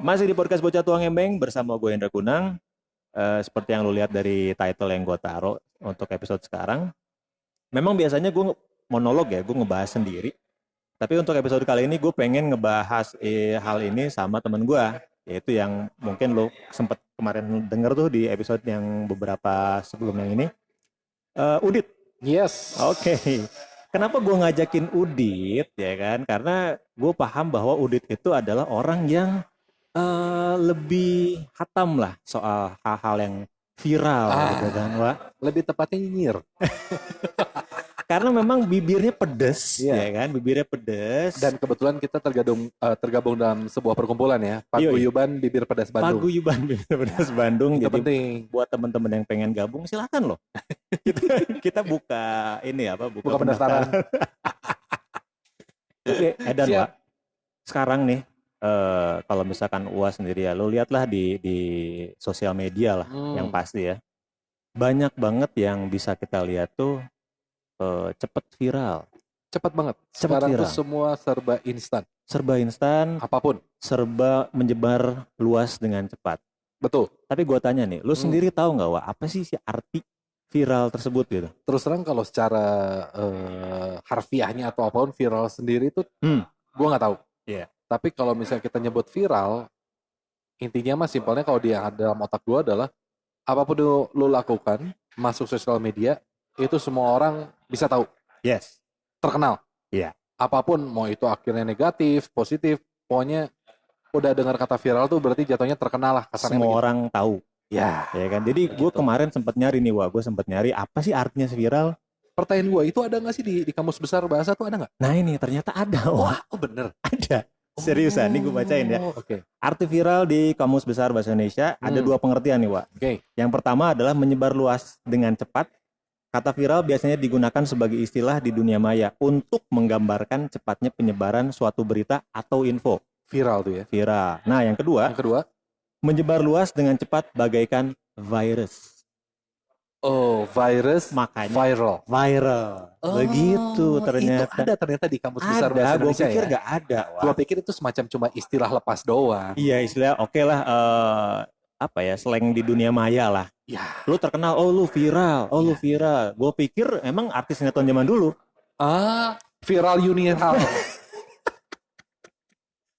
Masih di podcast Bocah Tuang Embeng bersama gue Indra Kunang. Seperti yang lo lihat dari title yang gue taruh untuk episode sekarang. Memang biasanya gue monolog ya, gue ngebahas sendiri. Tapi untuk episode kali ini gue pengen ngebahas hal ini sama temen gue. Yaitu yang mungkin lo sempet kemarin denger tuh di episode yang beberapa sebelum yang ini. Udit. Yes. Oke. Kenapa gue ngajakin Udit ya kan? Karena gue paham bahwa Udit itu adalah orang yang lebih hatam lah soal hal-hal yang viral gitu kan, Wak. Lebih tepatnya nyinyir. Karena memang bibirnya pedes, Iya. ya kan, bibirnya pedes. Dan kebetulan kita tergabung dalam sebuah perkumpulan ya, Yoi. Paguyuban Bibir Pedas Bandung. Paguyuban Bibir Pedas Bandung. Itu Jadi penting. buat teman-teman yang pengen gabung silakan loh. kita buka ini apa? Buka pendaftaran. Oke, Edan, Siap. Wak. Sekarang nih, kalau misalkan UAS sendiri ya, lo lihatlah di sosial media lah, yang pasti ya. Banyak banget yang bisa kita lihat tuh cepet viral. Cepat banget. Cepet Sekarang viral. tuh semua serba instan. Serba instan, Apapun. serba menyebar luas dengan cepat. Betul. Tapi gue tanya nih, lu sendiri tahu nggak, Wak, apa sih arti viral tersebut gitu? Terus terang kalau secara harfiahnya atau apapun viral sendiri tuh gue nggak tahu. Iya. Tapi kalau misalnya kita nyebut viral, intinya mah simpelnya kalau dia dalam otak gue adalah apapun lu lakukan masuk sosial media itu semua orang bisa tahu. Yes. Terkenal. Iya. Apapun mau itu akhirnya negatif, positif, pokoknya udah dengar kata viral tuh berarti jatuhnya terkenal lah kasarnya Semua begitu. orang tahu. Ya. Ya kan. Jadi gue kemarin sempat nyari nih, Wak. Gue sempat nyari apa sih artinya viral. Pertanyaan gue itu ada nggak sih di kamus besar bahasa tuh ada nggak? Nah ini ternyata ada, Wak. Oh bener. Ada. Seriusan, nih gue bacain ya. Oke. Arti viral di Kamus Besar Bahasa Indonesia ada dua pengertian nih, Wak. Oke. Yang pertama adalah menyebar luas dengan cepat. Kata viral biasanya digunakan sebagai istilah di dunia maya untuk menggambarkan cepatnya penyebaran suatu berita atau info. Viral tuh ya. Viral. Nah, yang kedua, menyebar luas dengan cepat bagaikan virus. Oh, virus. Makanya viral. Begitu ternyata. Itu ada ternyata di kamus besar Ada, bahasa gue Indonesia pikir ya. gak ada. Gue pikir itu semacam cuma istilah lepas doang. Iya, istilah oke lah. Apa ya, slang di dunia maya lah. Ya. Lu terkenal, oh lu viral, lu viral. Gue pikir emang artis sinetron zaman dulu. Viral Junior.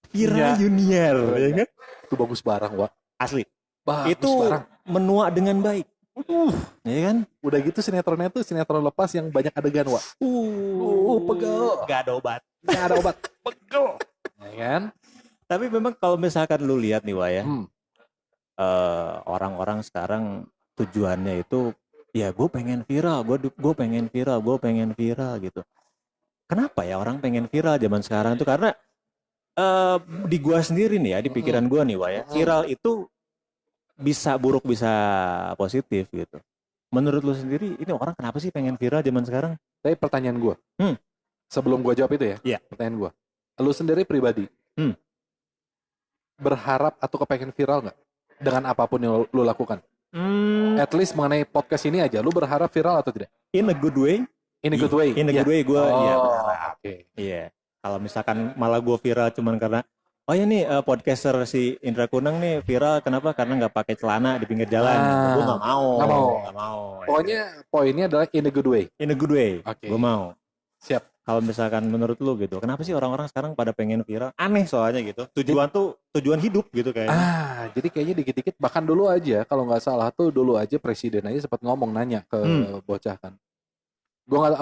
Viral Junior, ya kan? Itu bagus barang, Wak. Asli. Bagus itu barang. menua dengan baik. Ya kan? Udah gitu sinetronnya tuh sinetron lepas yang banyak adegan, Wak. Pegel. Gak ada obat. Gak ada obat. Pegel. Ya kan? Tapi memang kalau misalkan lu lihat nih, Wak ya. Orang-orang sekarang tujuannya itu ya gue pengen viral, gue pengen viral gitu. Kenapa ya orang pengen viral zaman sekarang tuh? Karena di gua sendiri nih ya, di pikiran gua nih, Wak ya, viral itu bisa buruk bisa positif gitu. Menurut lu sendiri ini orang kenapa sih pengen viral zaman sekarang? Tapi pertanyaan gue, sebelum gue jawab itu ya, Iya. pertanyaan gue, lu sendiri pribadi berharap atau kepengen viral nggak dengan apapun yang lu lakukan? At least mengenai podcast ini aja, lu berharap viral atau tidak? In a good way. In a good way. In a good way gue ya berharap. Oke. Iya. Kalau misalkan malah gue viral cuman karena oh ya nih podcaster si Indra Kunang nih viral kenapa? Karena nggak pakai celana di pinggir jalan. Gue nggak mau. Pokoknya poinnya adalah in a good way. In a good way. Oke. Gue mau. Siap. Kalau misalkan menurut lu gitu, kenapa sih orang-orang sekarang pada pengen viral? Aneh soalnya gitu. Tujuan hidup gitu kayaknya. Jadi kayaknya dikit-dikit bahkan dulu aja kalau nggak salah tuh dulu aja presiden aja sempat ngomong nanya ke bocah kan. Gue nggak.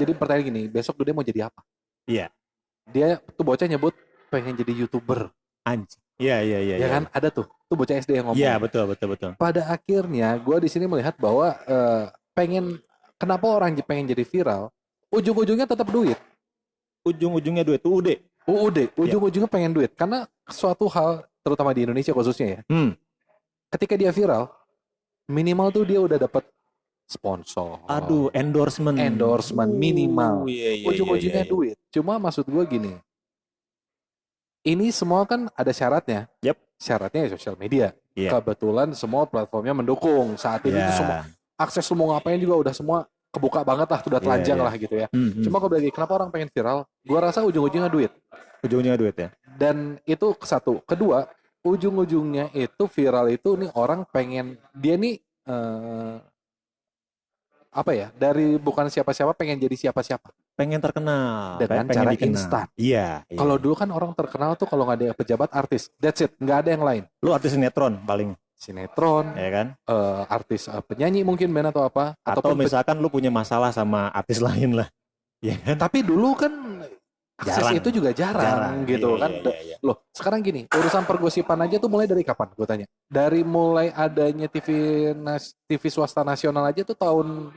Jadi pertanyaan gini, besok dia mau jadi apa? Iya. Dia tuh bocah nyebut pengen jadi YouTuber. Anjing. Iya. Ya kan ada tuh bocah SD yang ngomong. Iya betul. Pada akhirnya gue di sini melihat bahwa kenapa orang pengen jadi viral, ujung-ujungnya tetap duit. Ujung-ujungnya duit. Ujung-ujungnya pengen duit karena suatu hal terutama di Indonesia khususnya ya. Ketika dia viral, minimal tuh dia udah dapat sponsor. Aduh, endorsement minimal. Iya, Ujung-ujungnya duit. Cuma maksud gue gini. Ini semua kan ada syaratnya. Yep. Syaratnya ya sosial media. Yep. Kebetulan semua platformnya mendukung. Saat ini tuh semua akses lu mau ngapain juga udah semua kebuka banget lah, udah telanjang lah gitu ya. Cuma kembali lagi, kenapa orang pengen viral? Gua rasa ujung-ujungnya duit. Ujung-ujungnya duit ya. Dan itu satu. Kedua, ujung-ujungnya itu viral itu nih orang pengen dia nih apa ya, dari bukan siapa-siapa pengen jadi siapa-siapa Pengen terkenal, dengan pengen cara dikenal. instan. Iya, iya. Kalau dulu kan orang terkenal tuh kalau nggak ada pejabat artis, that's it, nggak ada yang lain. Lu artis sinetron paling, Sinetron, ya kan? artis penyanyi mungkin band atau apa, Atau ataupun misalkan lu punya masalah sama artis lain lah, ya kan? tapi dulu kan akses Jarang. itu juga jarang gitu Iya, kan. iya, iya. Loh, sekarang gini, urusan pergosipan aja tuh mulai dari kapan? Gue tanya. Dari mulai adanya TV swasta nasional aja tuh tahun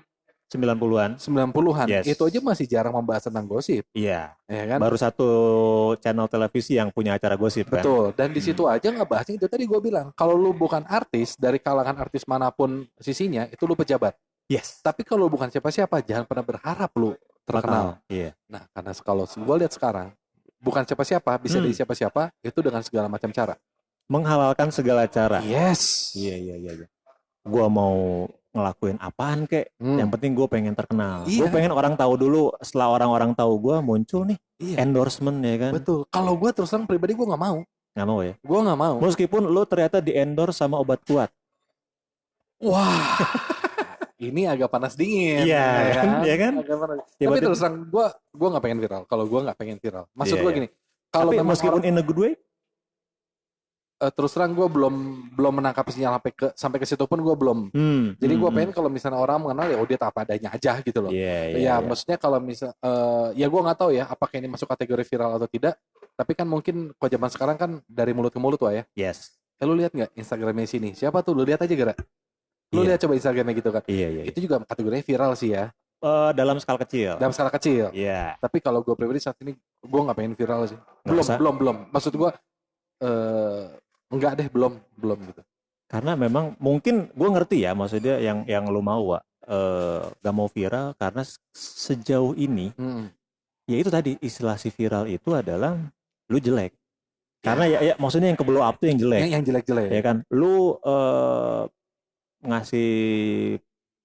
90-an. 90-an. Yes. Itu aja masih jarang membahas tentang gosip, Iya. ya kan? Baru satu channel televisi yang punya acara gosip kan. Betul. Dan di situ aja ngebahasnya itu tadi gue bilang, kalau lu bukan artis dari kalangan artis manapun sisinya, itu lu pejabat. Yes. Tapi kalau lu bukan siapa-siapa, jangan pernah berharap lu terkenal. Iya. Nah, karena kalau gue lihat sekarang, bukan siapa-siapa, bisa jadi siapa-siapa, itu dengan segala macam cara. Menghalalkan segala cara. Yes. Iya. Gua mau ngelakuin apaan kek, yang penting gue pengen terkenal. Iya. Gue pengen orang tahu dulu. Setelah orang-orang tahu gue, muncul nih Iya. endorsement, ya kan. Betul. Kalau gue terus terang pribadi gue nggak mau. Nggak mau ya. Gue nggak mau. Meskipun lu ternyata di endorse sama obat kuat. Wah. Ini agak panas dingin. Iya kan? Iya kan? Agak panas. Ya, Tapi terus terang gue nggak pengen viral. Kalau gue nggak pengen viral. Maksud Iya, gue iya. gini. Kalau Tapi memang meskipun in a good way, terus terang gue belum menangkap sinyal sampai ke situ pun gue belum. Jadi gue pengen kalau misalnya orang mengenal ya dia apa adanya aja gitu loh. Iya. Maksudnya kalau misal ya gue nggak tahu ya apakah ini masuk kategori viral atau tidak. Tapi kan mungkin kalau zaman sekarang kan dari mulut ke mulut ya. Yes. Lu lihat nggak Instagramnya sini? Siapa tuh? Lu lihat aja Gara. Lu lihat coba Instagramnya gitu kan. Iya. Itu juga kategorinya viral sih ya. Dalam skala kecil. Dalam skala kecil. Iya. Tapi kalau gue pribadi saat ini gue nggak pengen viral sih. Belum. Maksud gue enggak deh, belum gitu. Karena memang mungkin gue ngerti ya maksudnya yang lu mau gak mau viral karena sejauh ini ya itu tadi istilah si viral itu adalah lu jelek. Karena ya maksudnya yang ke blow up tuh yang jelek. Yang jelek-jelek. Ya kan. Lu ngasih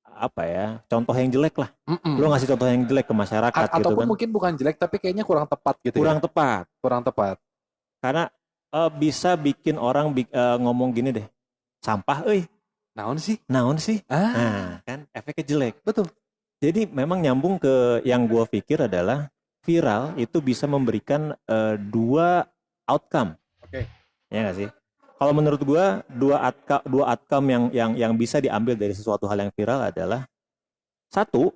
apa ya contoh yang jelek lah. Lu ngasih contoh yang jelek ke masyarakat gitu ataupun kan. mungkin bukan jelek tapi kayaknya kurang tepat gitu. Kurang tepat. Karena bisa bikin orang ngomong gini deh, sampah naon sih nah kan efeknya jelek. Betul. Jadi memang nyambung ke yang gue pikir adalah viral itu bisa memberikan dua outcome. Oke. Ya nggak sih? Kalau menurut gue dua outcome yang bisa diambil dari sesuatu hal yang viral adalah satu,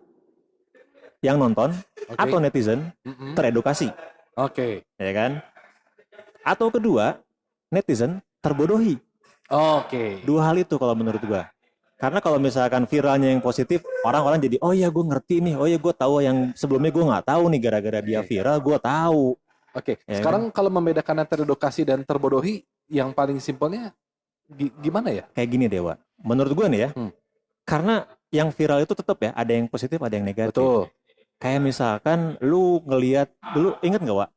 yang nonton atau netizen teredukasi. Oke. Ya kan? Atau kedua, netizen terbodohi. Oke. Dua hal itu kalau menurut gua. Karena kalau misalkan viralnya yang positif, orang-orang jadi, oh ya gue ngerti nih, oh ya gue tahu yang sebelumnya gue nggak tahu nih, gara-gara dia viral gue tahu. Oke. Ya Sekarang kalau membedakan antara teredukasi dan terbodohi, yang paling simpelnya gimana ya? Kayak gini Dewa. Menurut gua nih ya, karena yang viral itu tetap ya, ada yang positif, ada yang negatif. Betul. Kayak misalkan lu ngelihat dulu, inget nggak Wak?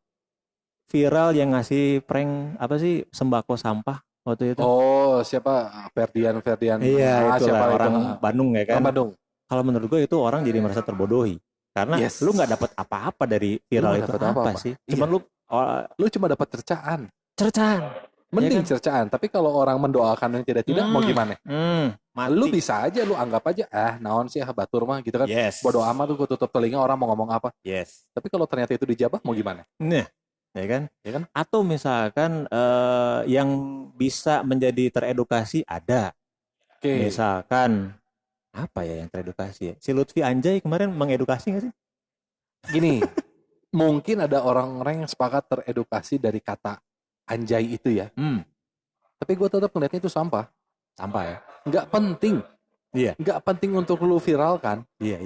Viral yang ngasih prank apa sih sembako sampah waktu itu? Oh, siapa? Ferdian. Iya, itu siapa orang itu? Bandung ya kan? Orang Bandung. Kalau menurut gue itu orang jadi merasa terbodohi. Karena lu nggak dapat apa-apa dari viral itu apa sih? Cuman lu cuma dapat cercaan. ya Mending kan? cercaan. Tapi kalau orang mendoakan yang tidak mau gimana? Mati. Lu bisa aja lu anggap aja naon sih batur mah gitu kan. Yes. Bodo amat tuh gue tutup telinga orang mau ngomong apa. Yes. Tapi kalau ternyata itu dijabah mau gimana? Nah, ya kan? Atau misalkan yang bisa menjadi teredukasi ada. Misalkan apa ya yang teredukasi ya? Si Lutfi Anjay kemarin mengedukasi nggak sih? Gini, mungkin ada orang-orang yang sepakat teredukasi dari kata anjay itu ya. Tapi gue tetap ngeliatnya itu sampah ya. Nggak penting. Iya. Nggak penting untuk lu viralkan. Iya.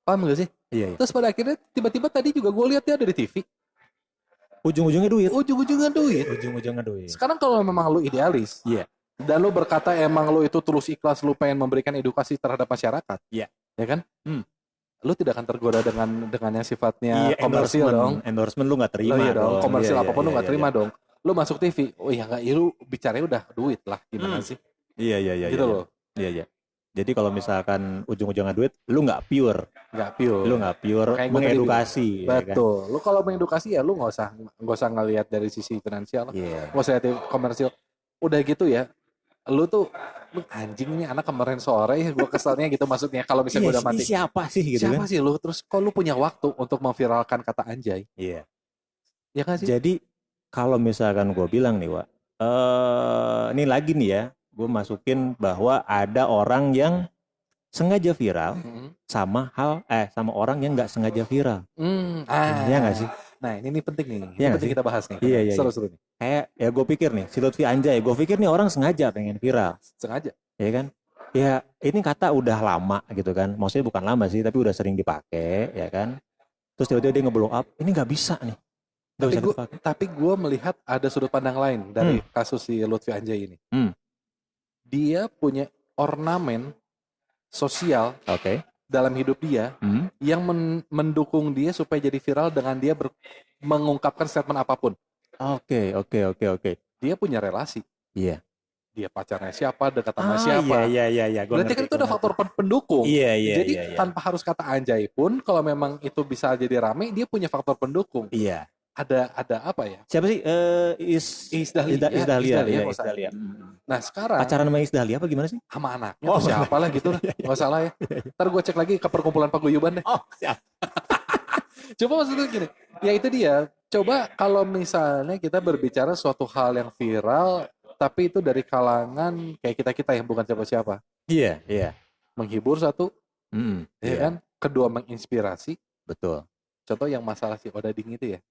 Paham nggak sih? Iya. Terus pada akhirnya tiba-tiba tadi juga gue lihat dia ada di TV. Ujung-ujungnya duit. Sekarang kalau memang lu idealis, dan lu berkata emang lu itu tulus ikhlas, lu pengen memberikan edukasi terhadap masyarakat, ya kan? Lu tidak akan tergoda dengan yang sifatnya komersil dong. Endorsement lu nggak terima dong. Komersil apapun lu nggak terima dong. Lu masuk TV, oh ya nggak, lu bicaranya udah duit lah, gimana sih? Iya. Gitu loh. Iya. Jadi kalau misalkan ujung-ujungnya duit, lu nggak pure. Lu nggak pure mengedukasi. Betul. Ya kan? Lu kalau mengedukasi ya lu nggak usah ngelihat dari sisi finansial, nggak usah lihat komersil. Udah gitu ya, lu tuh lu anjing nih anak kemarin sore gue keselnya gitu maksudnya kalau misalnya gue udah mati. Siapa sih gitu Siapa kan? sih lu? Terus kok lu punya waktu untuk memviralkan kata anjay? Iya. Ya kan sih? Jadi kalau misalkan gue bilang nih, Wak, ini lagi nih ya, gue masukin bahwa ada orang yang sengaja viral sama orang yang nggak sengaja viral. Iya nggak sih? Nah ini penting nih, ini Iya nggak penting sih? kita bahas nih. Iya, iya, iya. Seru-seru nih. Kayak ya gue pikir nih, si Lutfi Anjay, gue pikir nih orang sengaja pengen viral, Sengaja. ya kan? Ya ini kata udah lama gitu kan, maksudnya bukan lama sih, tapi udah sering dipakai, ya kan? Terus tiba-tiba dia nge-blow up, ini nggak bisa nih, nggak bisa dipakai. Tapi gue melihat ada sudut pandang lain dari kasus si Lutfi Anjay ini. Dia punya ornamen sosial dalam hidup dia yang mendukung dia supaya jadi viral dengan dia mengungkapkan statement apapun. Oke. Dia punya relasi. Iya. Dia pacarnya siapa, dekat sama siapa. Iya. Berarti kan itu ada faktor pendukung. Iya. Jadi tanpa harus kata anjay pun, kalau memang itu bisa jadi rame, dia punya faktor pendukung. Iya. Ada apa ya? Siapa sih? Iis Dahlia. Nah sekarang pacaran sama Iis Dahlia apa gimana sih? sama anaknya atau siapa lah gitu lah, nggak salah ya. Ntar gue cek lagi ke perkumpulan paguyuban deh. Siap. Coba maksudnya gini, ya itu dia. Coba kalau misalnya kita berbicara suatu hal yang viral, tapi itu dari kalangan kayak kita yang bukan siapa-siapa. Iya. Menghibur satu, ya kan? Kedua menginspirasi. Betul. Contoh yang masalah si Odading itu ya.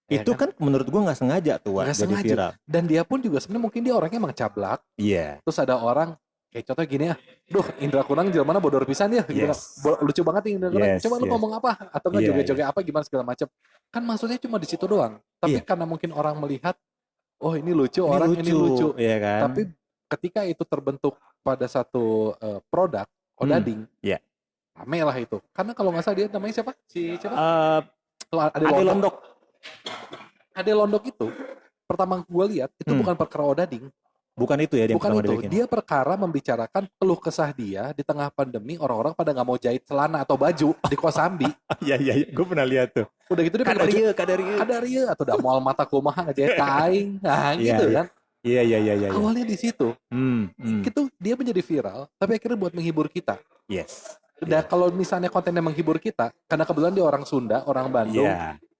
Itu kan menurut gua nggak sengaja tuh jadi viral. Dan dia pun juga sebenarnya mungkin dia orangnya emang cablak. Iya. Terus ada orang kayak contoh gini ya, duh Indra Kunang jelmana bodor pisan ya, gitu. Lucu banget nih Indra Kunang. Coba lu ngomong apa atau nggak joget-joget apa gimana segala macam. Kan maksudnya cuma di situ doang. Tapi karena mungkin orang melihat, oh ini lucu, ini lucu. Iya kan? Tapi ketika itu terbentuk pada satu produk Odading, rame lah itu. Karena kalau nggak salah dia namanya siapa? Ade Londok. Ade Londok itu pertama gue lihat itu bukan perkara Odading. Bukan itu ya dia bukan itu. Dia perkara membicarakan keluh kesah dia di tengah pandemi, orang-orang pada nggak mau jahit celana atau baju di Kosambi. Iya. Gue pernah lihat tuh. Udah gitu dia pakai baju Kadaria atau udah mual mata kumaha ngejahit kain. Nah gitu kan. Iya. Awalnya di situ. Itu dia menjadi viral, tapi akhirnya buat menghibur kita. Yes. Dan kalau misalnya kontennya menghibur kita, karena kebetulan dia orang Sunda, orang Bandung,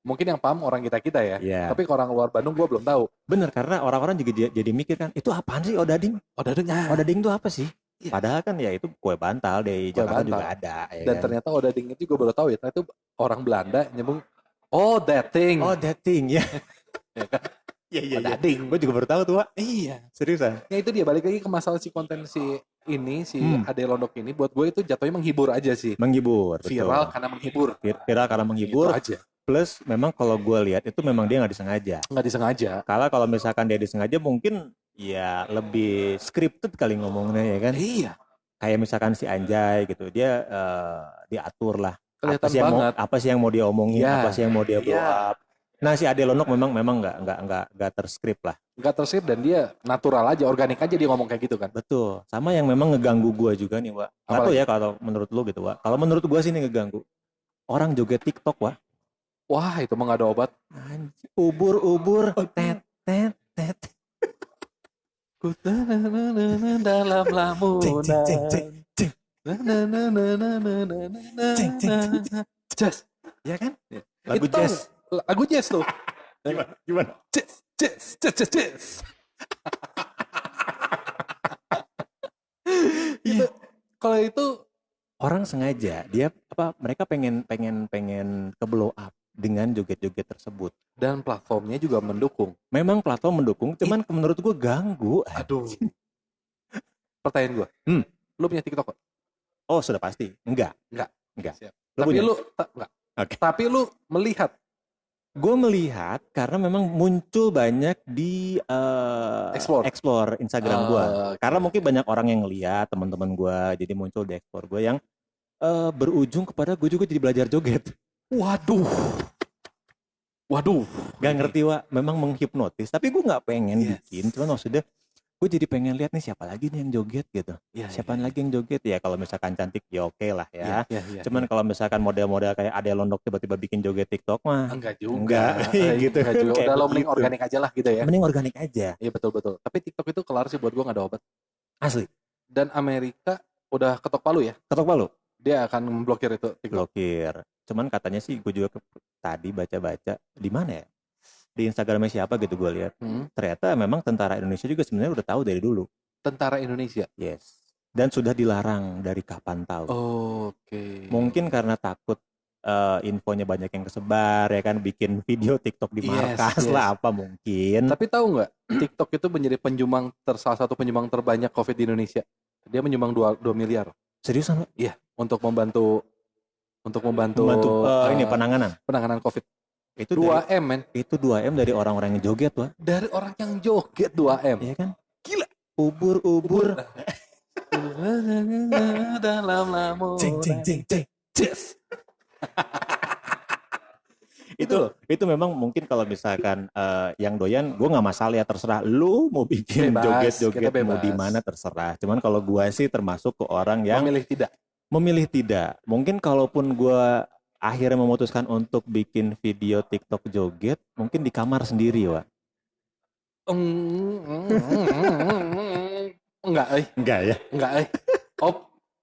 mungkin yang paham orang kita ya. Tapi kalau orang luar Bandung gue belum tahu. Bener, karena orang-orang juga jadi mikir kan, itu apaan sih Odading? Odading itu apa sih? Padahal kan ya itu kue bantal di Jakarta juga ada. Ya dan ternyata Odading itu gue baru tahu ya, ternyata itu orang Belanda nyambung. Oh that thing ya. Iya. Odading. Gue juga baru tahu tuh, Wak. Iya. Seriusan. Ya itu dia, balik lagi ke masalah si konten si Ade Londok ini, buat gue itu jatuhnya menghibur aja sih. Menghibur. Viral karena menghibur. Viral karena menghibur. Itu aja. Plus memang kalau gue lihat itu memang dia nggak disengaja. Kalau misalkan dia disengaja mungkin ya lebih scripted kali ngomongnya ya kan. Iya. Kayak misalkan si Anjay gitu, dia diatur lah. Kelihatan banget. Apa sih yang mau dia omongin, apa sih yang mau dia blow up. Nah si Ade Londok memang nggak terskrip lah. Nggak terskrip dan dia natural aja, organik aja dia ngomong kayak gitu kan. Betul. Sama yang memang ngeganggu gue juga nih, Wak. Nggak tahu ya kalau menurut lu gitu, Wak. Kalau menurut gue sih ini ngeganggu. Orang joget TikTok, Wak. Wah itu mah gak ada obat. Ubur tet. Dalam lamunan. Jazz. Ya kan? Lagu jazz. Lagu jazz loh. Gimana? Jazz. Itu kalau itu orang sengaja mereka pengen ke blow up dengan joget-joget tersebut, dan platformnya juga mendukung. Memang platform mendukung, cuman menurut gue ganggu. Aduh. Pertanyaan gue. Lu punya TikTok? Oh, sudah pasti. Enggak. Siap. Tapi lu melihat. Gue melihat karena memang muncul banyak di explore Instagram gue. Karena mungkin banyak orang yang ngeliat, teman-teman gue, jadi muncul di explore gue yang berujung kepada gue juga jadi belajar joget. Waduh. Gak ngerti, Wak. Memang menghipnotis. Tapi gue gak pengen bikin. Cuman maksudnya gue jadi pengen lihat nih siapa lagi nih yang joget gitu. Siapa lagi yang joget ya, kalau misalkan cantik ya oke lah ya. Cuman kalau misalkan model-model kayak Ade Londok tiba-tiba bikin joget TikTok mah enggak juga. gitu Enggak kan, juga. kayak Udah lo mending begitu. organik aja lah gitu ya. Mending organik aja. Iya betul. Tapi TikTok itu kelar sih buat gue, nggak ada obat. Asli. Dan Amerika udah ketok palu ya. Ketok palu. Dia akan memblokir itu TikTok. Blokir. Cuman katanya sih gue juga tadi baca-baca di mana ya? Di Instagramnya siapa gitu gue lihat. Ternyata memang tentara Indonesia juga sebenarnya udah tahu dari dulu. Tentara Indonesia. Yes. Dan sudah dilarang dari kapan tahu. Oke. Mungkin karena takut infonya banyak yang kesebar ya kan, bikin video TikTok di markas lah apa mungkin. Tapi tahu nggak, TikTok itu menjadi salah satu penyumbang terbanyak COVID di Indonesia. Dia menyumbang 2 miliar. Seriusan? Iya, untuk membantu ini penanganan COVID. Itu 2M men. Itu 2M dari orang-orang yang joget, Wak. Dari orang yang joget 2M. Iya kan? Gila. Ubur. Dalam lamun. Ceng. Yes. itu memang mungkin kalau misalkan yang doyan, gue nggak masalah ya, terserah lu mau bikin joget-joget mau di mana terserah. Cuman kalau gue sih termasuk ke orang yang memilih tidak. Mungkin kalaupun gue akhirnya memutuskan untuk bikin video TikTok joget, mungkin di kamar sendiri, Wak. Enggak ya.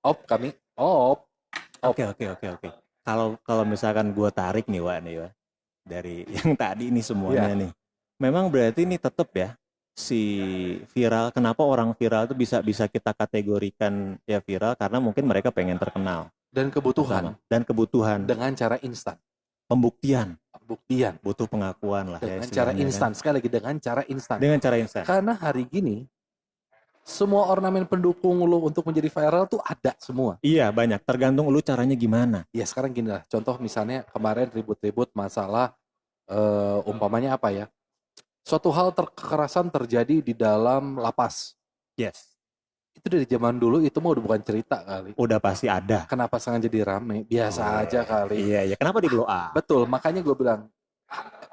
Kami. Oke. Kalau misalkan gue tarik nih, Wak, dari yang tadi ini semuanya nih. Memang berarti ini tetap ya si viral. Kenapa orang viral itu bisa kita kategorikan ya viral, karena mungkin mereka pengen terkenal dan kebutuhan dengan cara instan. Pembuktian. Butuh pengakuan lah dengan cara instan. Sekali lagi dengan cara instan. Karena hari gini semua ornamen pendukung lu untuk menjadi viral tuh ada semua. Iya, banyak. Tergantung lu caranya gimana. Ya sekarang gini lah. Contoh misalnya kemarin ribut-ribut masalah umpamanya apa ya? Suatu hal kekerasan terjadi di dalam lapas. Yes. Itu dari zaman dulu itu mah udah bukan cerita kali. Udah pasti ada. Kenapa sengaja jadi rame? Biasa aja kali. Iya. Kenapa di blow up? Betul, makanya gue bilang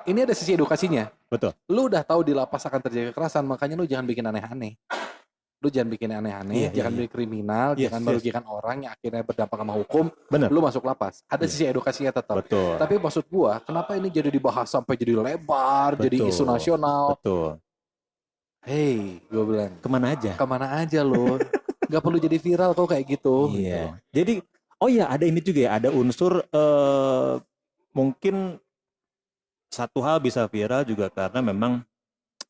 ini ada sisi edukasinya. Betul. Lu udah tahu di lapas akan terjadi kekerasan, makanya lu jangan bikin aneh-aneh. jangan bikin kriminal, jangan merugikan orang yang akhirnya berdampak sama hukum. Bener. Lu masuk lapas. Ada sisi edukasinya tetap. Betul. Tapi maksud gua, kenapa ini jadi dibahas sampai jadi lebar, jadi isu nasional? Betul. Hey, gua bilang, kemana aja lu? Gak perlu jadi viral kok kayak gitu. Iya. Jadi, ada ini juga ya, ada unsur mungkin satu hal bisa viral juga karena memang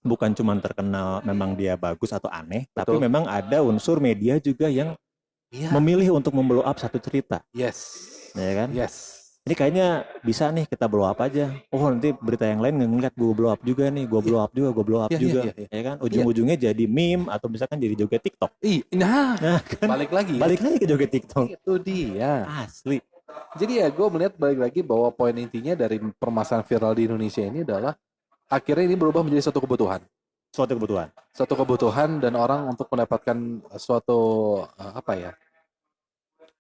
bukan cuma terkenal memang dia bagus atau aneh, tapi memang ada unsur media juga yang memilih untuk memblow up satu cerita. Yes. Ya kan? Yes. Ini kayaknya bisa nih kita blow up aja. Oh, nanti berita yang lain ngeliat gue blow up juga nih, gue blow up juga. Ya kan? Ujung-ujungnya jadi meme atau misalkan jadi joget TikTok. Nah kan? Balik lagi ke joget TikTok. Itu dia. Asli. Jadi ya gue melihat balik lagi bahwa poin intinya dari permasalahan viral di Indonesia ini adalah akhirnya ini berubah menjadi suatu kebutuhan. Suatu kebutuhan dan orang untuk mendapatkan suatu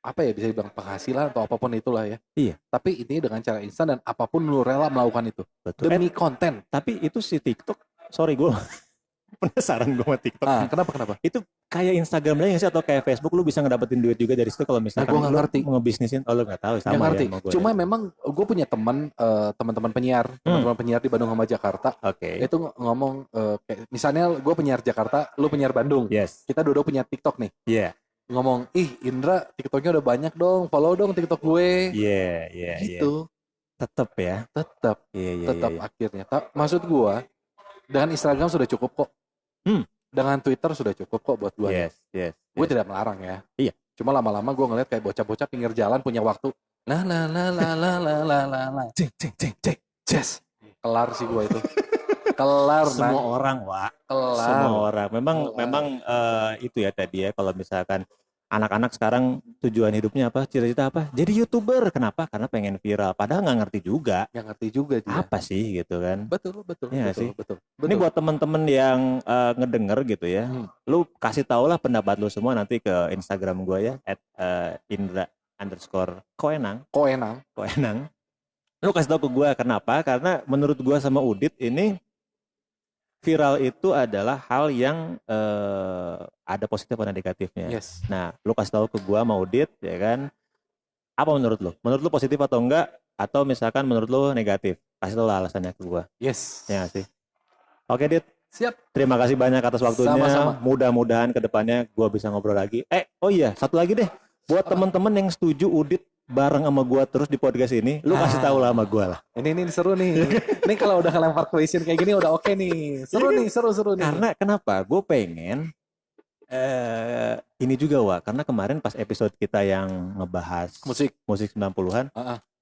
bisa dibilang penghasilan atau apapun itulah ya. Iya. Tapi ini dengan cara instan dan apapun lu rela melakukan itu. Betul. Demi konten. Tapi itu si TikTok, sorry gue penasaran gue sama TikTok. Kenapa? Itu kayak Instagram lagi sih atau kayak Facebook, lu bisa ngedapetin duit juga dari situ kalau misalkan gue ngerti. Lu ngebisnisin. Oh, lu nggak tahu sama. Nggak ngerti. Cuma memang gue punya teman-teman penyiar di Bandung sama Jakarta. Oke. Itu ngomong kayak misalnya gue penyiar Jakarta, lu penyiar Bandung. Yes. Kita dua punya TikTok nih. Iya. Ngomong, Indra TikToknya udah banyak dong, follow dong TikTok gue. Iya. Gitu. Tetap ya. Tetap. Tetap akhirnya. Maksud gue dengan Instagram sudah cukup kok. Dengan Twitter sudah cukup kok buat gue. Yes. Gue tidak melarang ya. Iya. Cuma lama-lama gue ngeliat kayak bocah-bocah pinggir jalan punya waktu. La. Ceng. Yes. Kelar sih gue itu. Kelar. Semua orang, Wak. Kelar. Semua orang. Memang itu ya tadi ya, kalau misalkan anak-anak sekarang tujuan hidupnya apa? Cita-cita apa? Jadi YouTuber. Kenapa? Karena pengen viral. Padahal nggak ngerti juga. Dia. Apa sih gitu kan? Betul. Ini buat temen-temen yang ngedenger gitu ya. Lu kasih tau lah pendapat lu semua nanti ke Instagram gue ya. @indra_koenang. Lu kasih tau ke gue kenapa? Karena menurut gue sama Udit ini viral itu adalah hal yang ada positif dan negatifnya. Yes. Nah, lu kasih tahu ke gua mau Dit, ya kan? Apa menurut lu? Menurut lu positif atau enggak? Atau misalkan menurut lu negatif? Kasih tahu lah alasannya ke gua. Yes. Ya sih. Oke, Dit. Siap. Terima kasih banyak atas waktunya. Sama-sama. Mudah-mudahan ke depannya gua bisa ngobrol lagi. Oh iya, satu lagi deh. Buat teman-teman yang setuju Udit bareng sama gua terus di podcast ini, lu kasih tahu lah sama gua lah. Ini seru nih. Ini kalau udah ngelempar question kayak gini udah oke nih. Seru nih, seru nih. Karena kenapa? Gue pengen ini juga Wak, karena kemarin pas episode kita yang ngebahas musik 90-an,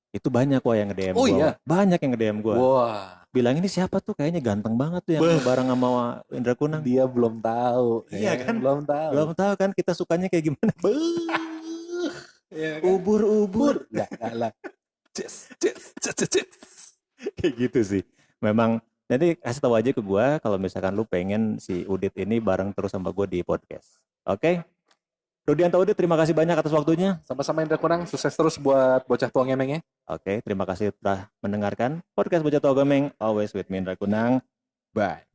itu banyak Wak yang nge-DM gue. Iya? Banyak yang nge-DM gue. Wah. Bilang ini siapa tuh, kayaknya ganteng banget tuh yang bareng sama Indra Kunang. Dia belum tahu. Iya kan? Belum tahu. Belum tahu kan kita sukanya kayak gimana. Ya kan? Ubur-ubur. Lah. Yes. Kayak gitu sih. Memang nanti kasih tahu aja ke gue kalau misalkan lu pengen si Udit ini bareng terus sama gue di podcast. Oke? Rudianto Udit, terima kasih banyak atas waktunya. Sama-sama Indra Kunang, sukses terus buat Bocah Tua Ngemeng ya. Oke, terima kasih telah mendengarkan podcast Bocah Tua Gemeng. Always with me Indra Kunang. Bye.